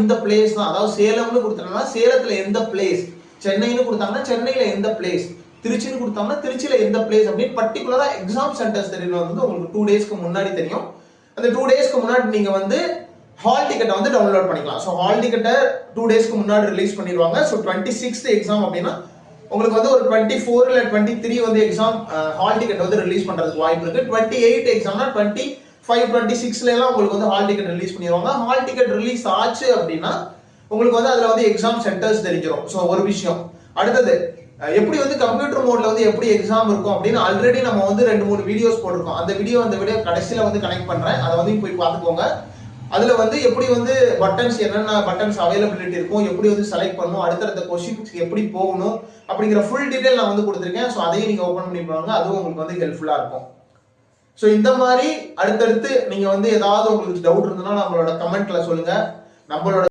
இந்த பிளேஸ் தான். அதாவது சேலம்னு கொடுத்தாங்கன்னா சேலத்துல எந்த பிளேஸ், சென்னைன்னு கொடுத்தாங்கன்னா சென்னையில எந்த பிளேஸ், திருச்சின்னு கொடுத்தாங்கன்னா திருச்சியில எந்த பிளேஸ் அப்படின்னு பர்டிகுலரா எக்ஸாம் சென்டர்ஸ் தெரியல வந்து உங்களுக்கு 2 டேஸ்க்கு முன்னாடி தெரியும். அந்த 2 டேஸ்க்கு முன்னாடி நீங்க வந்து ஹால் டிக்கெட்டை வந்து டவுன்லோட் பண்ணிக்கலாம். ஸோ ஹால் டிக்கெட்டை 2 டேஸ்க்கு முன்னாடி ரிலீஸ் பண்ணிடுவாங்க. ஸோ 26th எக்ஸாம் அப்படின்னா உங்களுக்கு வந்து ஒரு 24 இல்ல 23 வந்து எக்ஸாம் ஹால் டிக்கெட் வந்து ரிலீஸ் பண்றதுக்கு வாய்ப்பு இருக்கு. 28 எக்ஸாம்னா 25, 26ல எல்லாம் உங்களுக்கு வந்து ஹால் டிக்கெட் ரிலீஸ் பண்ணிடுவாங்க. ஹால் டிக்கெட் ரிலீஸ் ஆச்சு அப்படின்னா உங்களுக்கு வந்து அதுல வந்து எக்ஸாம் சென்டர்ஸ் தெரிஞ்சிடும். ஸோ ஒரு விஷயம். அடுத்தது எப்படி வந்து கம்ப்யூட்டர் மோட்ல வந்து எப்படி எக்ஸாம் இருக்கும் அப்படின்னு ஆல்ரெடி நம்ம வந்து 2-3 வீடியோஸ் போட்டிருக்கோம். அந்த வீடியோ கடைசியில வந்து கனெக்ட் பண்றேன். அதை வந்து போய் பார்த்துக்கோங்க. அதுல வந்து எப்படி வந்து பட்டன்ஸ், என்னென்ன பட்டன்ஸ் அவைலபிலிட்டி இருக்கும், எப்படி வந்து செலக்ட் பண்ணணும், அடுத்தடுத்த கொஸ்டின்ஸ் எப்படி போகணும் அப்படிங்கிற ஃபுல் டீடைல் நான் வந்து கொடுத்துருக்கேன். ஸோ அதையும் நீங்க ஓப்பன் பண்ணி பாருங்க. அதுவும் உங்களுக்கு வந்து ஹெல்ப்ஃபுல்லா இருக்கும். ஸோ இந்த மாதிரி அடுத்தடுத்து நீங்க வந்து ஏதாவது உங்களுக்கு டவுட் இருந்ததுன்னா நம்மளோட கமெண்ட்ல சொல்லுங்க. நம்மளோட